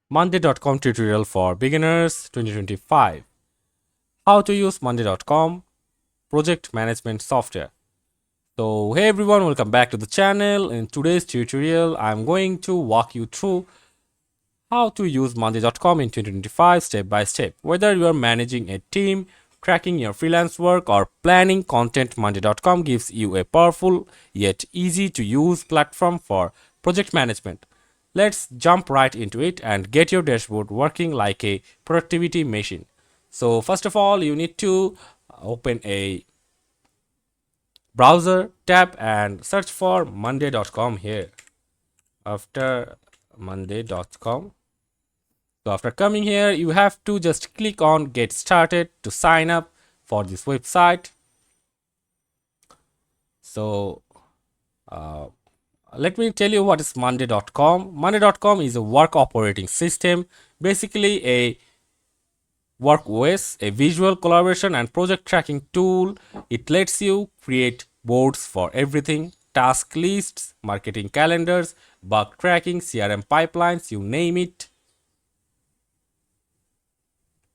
Monday.com tutorial for beginners 2025. How to use Monday.com project management software. So, hey everyone, welcome back to the channel. In today's tutorial, I'm going to walk you through how to use Monday.com in 2025 step by step. Whether you are managing a team, tracking your freelance work, or planning content, Monday.com gives you a powerful yet easy to use platform for project management. Let's jump right into it and get your dashboard working like a productivity machine. So, first of all, you need to open a browser tab and search for monday.com here. After monday.com, so after coming here, you have to just click on get started to sign up for this website. So let me tell you what is monday.com. Monday.com is a work operating system, basically a work OS, a visual collaboration and project tracking tool. It lets you create boards for everything, task lists, marketing calendars, bug tracking, CRM pipelines, you name it.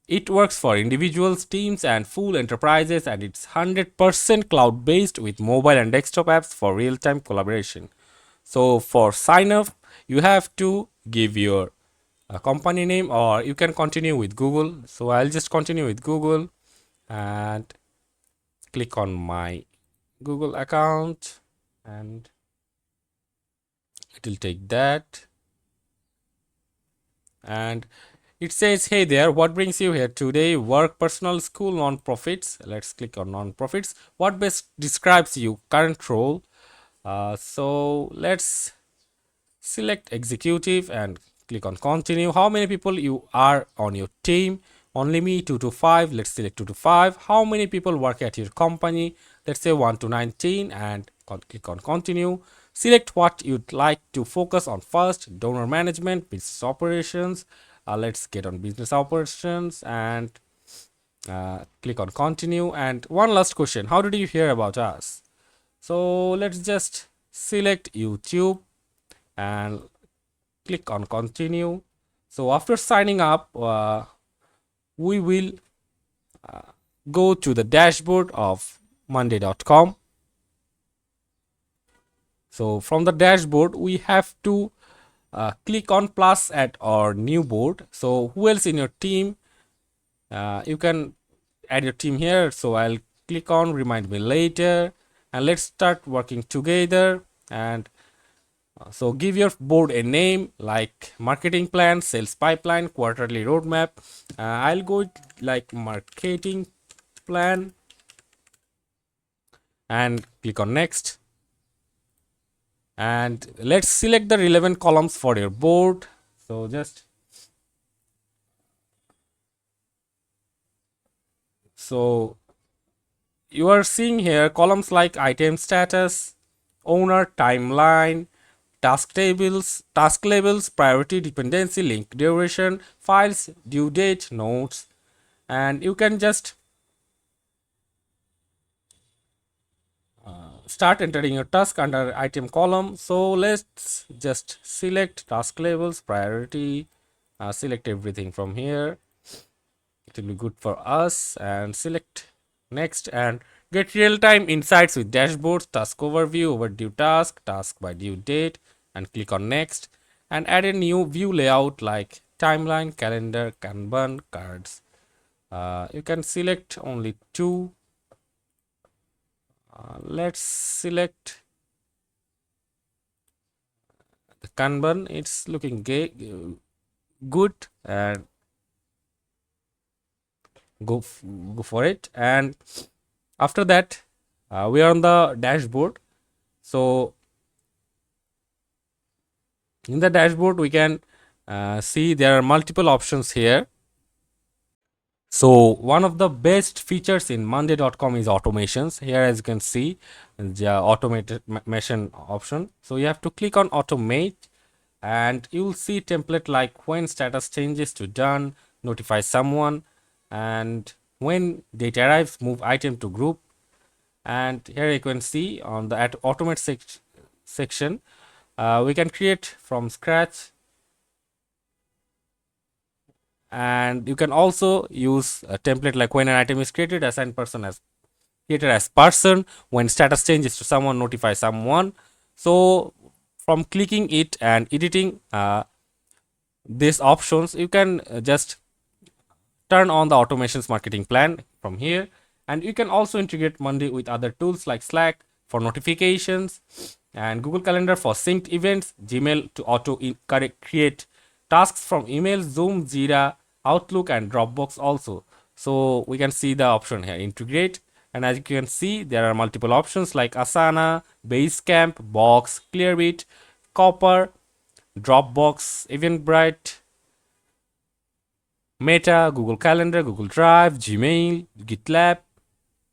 It works for individuals, teams, and full enterprises, and it's 100% cloud based with mobile and desktop apps for real time collaboration. So, for sign up, you have to give your company name, or you can continue with Google. So, I'll just continue with Google and click on my Google account, and it will take that. And it says, hey there, what brings you here today? Work, personal, school, non-profits. Let's click on non-profits. What best describes you current role? So let's select executive and click on continue. How many people you are on your team? Only me, 2 to 5. Let's select 2 to 5. How many people work at your company? Let's say 1 to 19 and click on continue. Select what you'd like to focus on first: donor management, business operations. Let's get on business operations and click on continue. And one last question: how did you hear about us? So let's just select YouTube and click on continue. So after signing up, we will go to the dashboard of monday.com. So from the dashboard, we have to click on plus at our new board. So who else in your team? You can add your team here. So I'll click on remind me later, and let's start working together. And so give your board a name like marketing plan, sales pipeline, quarterly roadmap. I'll go like marketing plan and click on next. And let's select the relevant columns for your board. So just so you are seeing here columns like item status, owner, timeline, task labels, priority, dependency, link duration, files, due date, notes, and you can just start entering your task under item column. So let's just select task labels, priority, select everything from here. It will be good for us, and select next and get real-time insights with dashboards, task overview, overdue task by due date, and click on next and add a new view layout like timeline, calendar, Kanban, cards. You can select only two. Let's select the Kanban. It's looking good, and go for it. And after that, we are on the dashboard. So in the dashboard, we can see there are multiple options here. So one of the best features in monday.com is automations. Here, as you can see, the automation option. So you have to click on automate, and you will see template like when status changes to done, notify someone, and when data arrives, move item to group. And here you can see on the automate section, we can create from scratch And you can also use a template like when an item is created, assign person as created as person, when status changes to someone, notify someone. So from clicking it and editing these options, you can just turn on the automations marketing plan from here. And you can also integrate Monday with other tools like Slack for notifications and Google Calendar for synced events, Gmail to create tasks from email, Zoom, Jira, Outlook, and Dropbox also. So we can see the option here, integrate. And as you can see, there are multiple options like Asana, Basecamp, Box, Clearbit, Copper, Dropbox, Eventbrite, Meta, Google Calendar, Google Drive, Gmail, GitLab,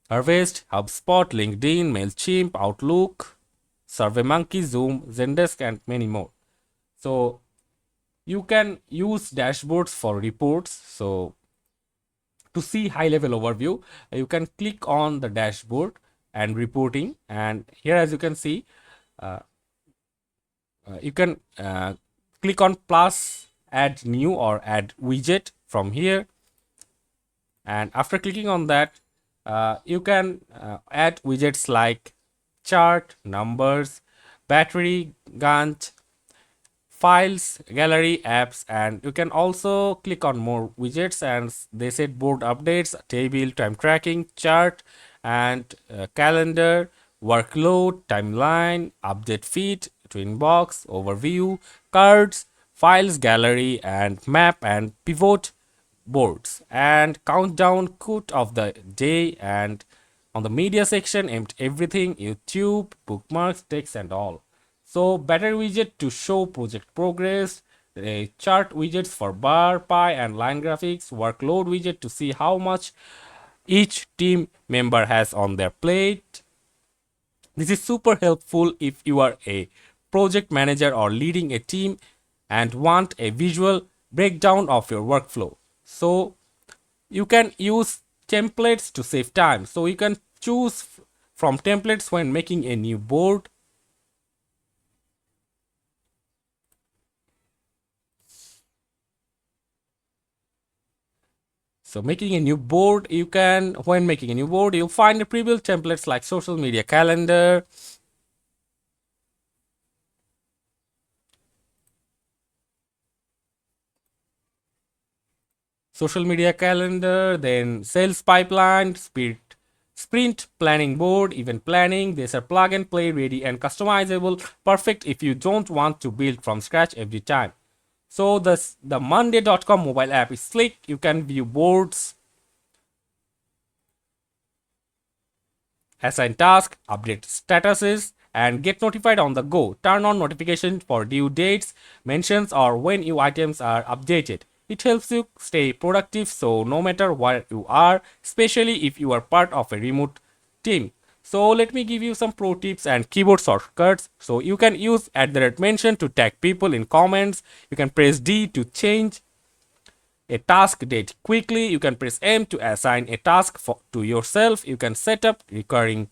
Harvest, HubSpot, LinkedIn, MailChimp, Outlook, SurveyMonkey, Zoom, Zendesk, and many more. So you can use dashboards for reports. So to see high level overview, you can click on the dashboard and reporting. And here, as you can see, you can click on plus, add new, or add widget from here. And after clicking on that, you can add widgets like chart, numbers, battery, Gantt, files, gallery, apps, and you can also click on more widgets, and they said board updates, table, time tracking, chart, and calendar, workload, timeline, update feed to inbox, overview, cards, files, gallery, and map, and pivot boards, and countdown quote of the day. And on the media section, empty everything, YouTube, bookmarks, text, and all. So battery widget to show project progress, a chart widgets for bar, pie, and line graphics, workload widget to see how much each team member has on their plate. This is super helpful if you are a project manager or leading a team and want a visual breakdown of your workflow. So you can use templates to save time. So you can choose from templates when making a new board. So making a new board, when making a new board, you'll find the pre-built templates like social media calendar, then sales pipeline, sprint planning board, event planning. These are plug and play ready and customizable, perfect if you don't want to build from scratch every time. So the Monday.com mobile app is slick. You can view boards, assign tasks, update statuses, and get notified on the go. Turn on notifications for due dates, mentions, or when new items are updated. It helps you stay productive, so no matter where you are, especially if you are part of a remote team. So let me give you some pro tips and keyboard shortcuts. So you can use @mention to tag people in comments. You can press D to change a task date quickly. You can press M to assign a task to yourself. You can set up recurring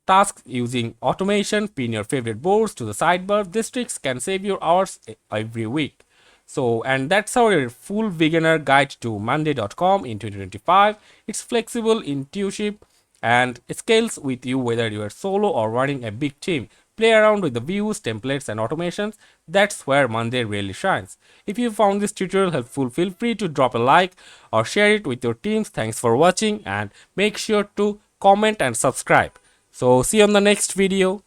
tasks using automation. Pin your favorite boards to the sidebar. These tricks can save your hours every week. So, and that's our full beginner guide to Monday.com in 2025. It's flexible, intuitive, and it scales with you whether you are solo or running a big team. Play around with the views, templates, and automations. That's where Monday really shines. If you found this tutorial helpful, feel free to drop a like or share it with your teams. Thanks for watching, and make sure to comment and subscribe. So see you on the next video.